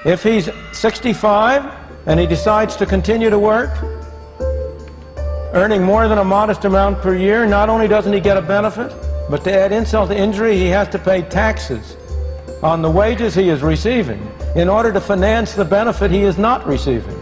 If he's 65 and he decides to continue to work, earning more than a modest amount per year, not only doesn't he get a benefit, but to add insult to injury, he has to pay taxes on the wages he is receiving in order to finance the benefit he is not receiving.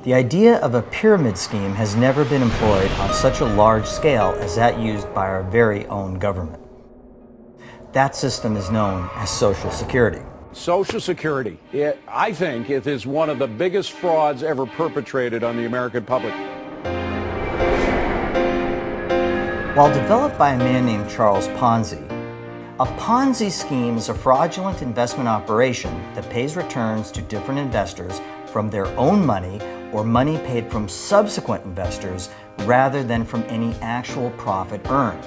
The idea of a pyramid scheme has never been employed on such a large scale as that used by our very own government. That system is known as Social Security. Social Security, I think it is one of the biggest frauds ever perpetrated on the American public. While developed by a man named Charles Ponzi, a Ponzi scheme is a fraudulent investment operation that pays returns to different investors from their own money or money paid from subsequent investors rather than from any actual profit earned.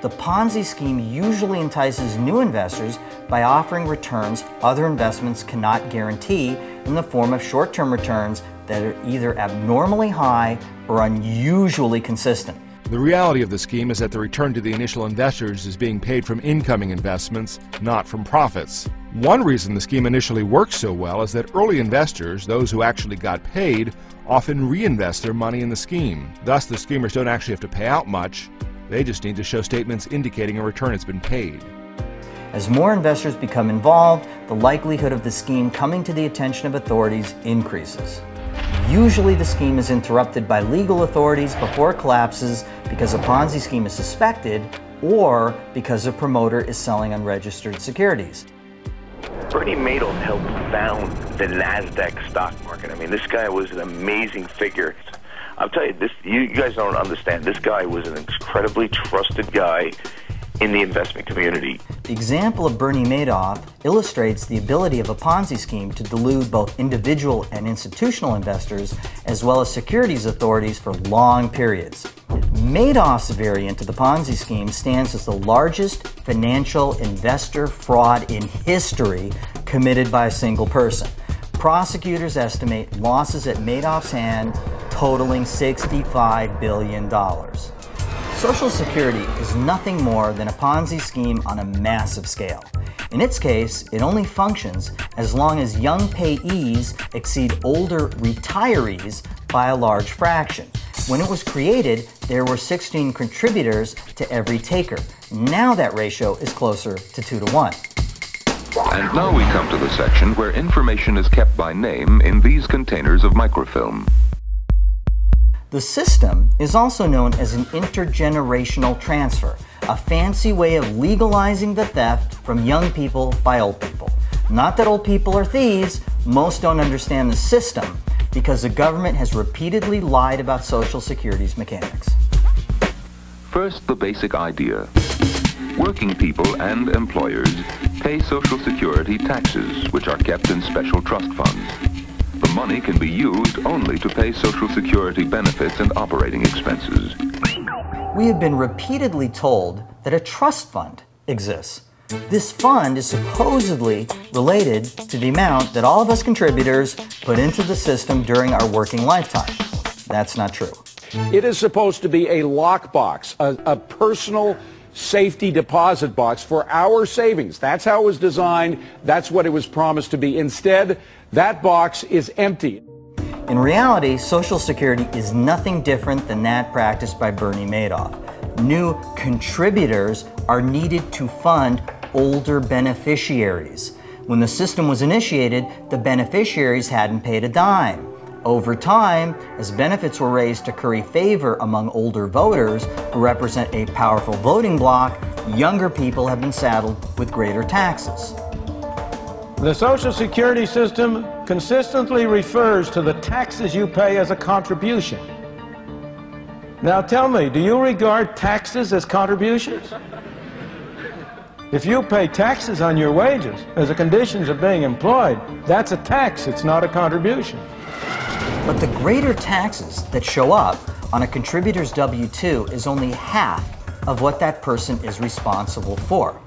The Ponzi scheme usually entices new investors by offering returns other investments cannot guarantee in the form of short-term returns that are either abnormally high or unusually consistent. The reality of the scheme is that the return to the initial investors is being paid from incoming investments, not from profits. One reason the scheme initially works so well is that early investors, those who actually got paid, often reinvest their money in the scheme. Thus, the schemers don't actually have to pay out much. They just need to show statements indicating a return has been paid. As more investors become involved, the likelihood of the scheme coming to the attention of authorities increases. Usually the scheme is interrupted by legal authorities before it collapses because a Ponzi scheme is suspected or because a promoter is selling unregistered securities. Bernie Madoff helped found the NASDAQ stock market. I mean, this guy was an amazing figure. I'll tell you, you guys don't understand. This guy was an incredibly trusted guy in the investment community. The example of Bernie Madoff illustrates the ability of a Ponzi scheme to delude both individual and institutional investors, as well as securities authorities for long periods. Madoff's variant of the Ponzi scheme stands as the largest financial investor fraud in history committed by a single person. Prosecutors estimate losses at Madoff's hand totaling $65 billion. Social Security is nothing more than a Ponzi scheme on a massive scale. In its case, it only functions as long as young payees exceed older retirees by a large fraction. When it was created, there were 16 contributors to every taker. Now that ratio is closer to 2 to 1. And now we come to the section where information is kept by name in these containers of microfilm. The system is also known as an intergenerational transfer, a fancy way of legalizing the theft from young people by old people. Not that old people are thieves, most don't understand the system because the government has repeatedly lied about Social Security's mechanics. First, the basic idea. Working people and employers pay Social Security taxes, which are kept in special trust funds. The money can be used only to pay Social Security benefits and operating expenses. We have been repeatedly told that a trust fund exists. This fund is supposedly related to the amount that all of us contributors put into the system during our working lifetime. That's not true. It is supposed to be a lockbox, a personal safety deposit box for our savings. That's how it was designed. That's what it was promised to be. Instead, that box is empty. In reality, Social Security is nothing different than that practiced by Bernie Madoff. New contributors are needed to fund older beneficiaries. When the system was initiated, the beneficiaries hadn't paid a dime. Over time, as benefits were raised to curry favor among older voters who represent a powerful voting bloc, younger people have been saddled with greater taxes. The Social Security system consistently refers to the taxes you pay as a contribution. Now tell me, do you regard taxes as contributions? If you pay taxes on your wages as a condition of being employed, that's a tax, it's not a contribution. But the greater taxes that show up on a contributor's W-2 is only half of what that person is responsible for.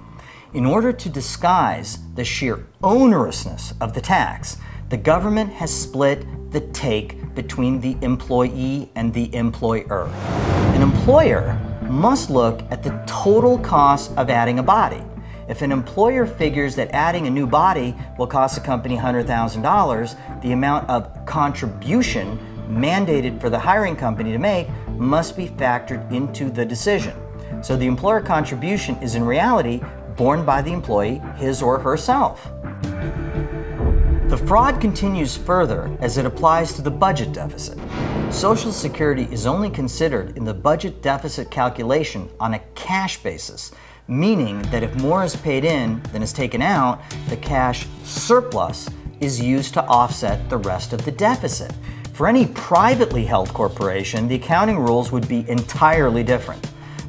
In order to disguise the sheer onerousness of the tax, the government has split the take between the employee and the employer. An employer must look at the total cost of adding a body. If an employer figures that adding a new body will cost the company $100,000, the amount of contribution mandated for the hiring company to make must be factored into the decision. So the employer contribution is in reality borne by the employee, his or herself. The fraud continues further as it applies to the budget deficit. Social Security is only considered in the budget deficit calculation on a cash basis, meaning that if more is paid in than is taken out, the cash surplus is used to offset the rest of the deficit. For any privately held corporation, the accounting rules would be entirely different.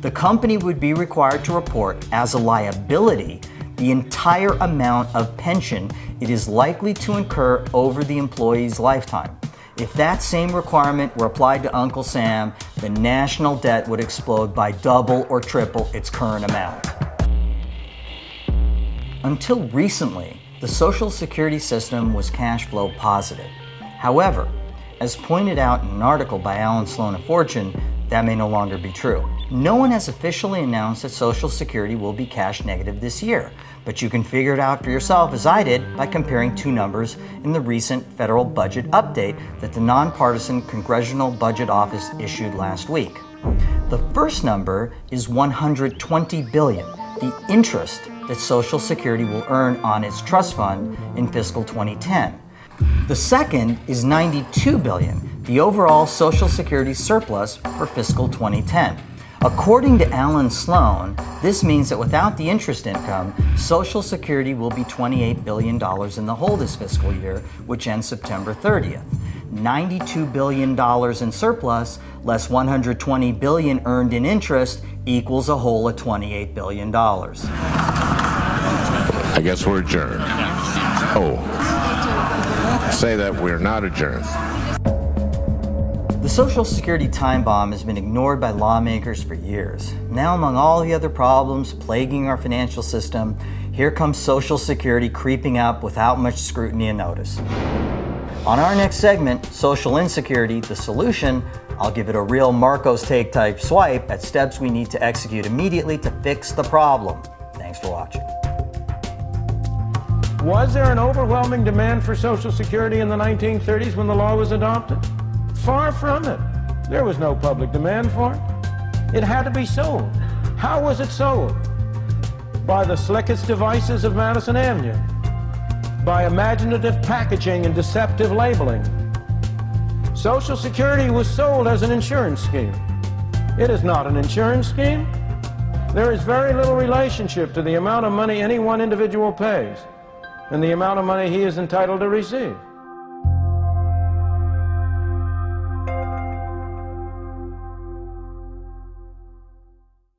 The company would be required to report as a liability the entire amount of pension it is likely to incur over the employee's lifetime. If that same requirement were applied to Uncle Sam, the national debt would explode by double or triple its current amount. Until recently, the Social Security system was cash flow positive. However, as pointed out in an article by Alan Sloan of Fortune, that may no longer be true. No one has officially announced that Social Security will be cash negative this year, but you can figure it out for yourself as I did by comparing two numbers in the recent federal budget update that the nonpartisan Congressional Budget Office issued last week. The first number is $120 billion, the interest that Social Security will earn on its trust fund in fiscal 2010. The second is $92 billion, the overall Social Security surplus for fiscal 2010. According to Alan Sloan, this means that without the interest income, Social Security will be $28 billion in the hole this fiscal year, which ends September 30th. $92 billion in surplus less $120 billion earned in interest equals a hole of $28 billion. I guess we're adjourned. Oh, say that we're not adjourned. The Social Security time bomb has been ignored by lawmakers for years. Now, among all the other problems plaguing our financial system, here comes Social Security creeping up without much scrutiny and notice. On our next segment, Social Insecurity, the solution, I'll give it a real Marco's Take type swipe at steps we need to execute immediately to fix the problem. Thanks for watching. Was there an overwhelming demand for Social Security in the 1930s when the law was adopted? Far from it. There was no public demand for it. It had to be sold. How was it sold? By the slickest devices of Madison Avenue. By imaginative packaging and deceptive labeling. Social Security was sold as an insurance scheme. It is not an insurance scheme. There is very little relationship to the amount of money any one individual pays and the amount of money he is entitled to receive.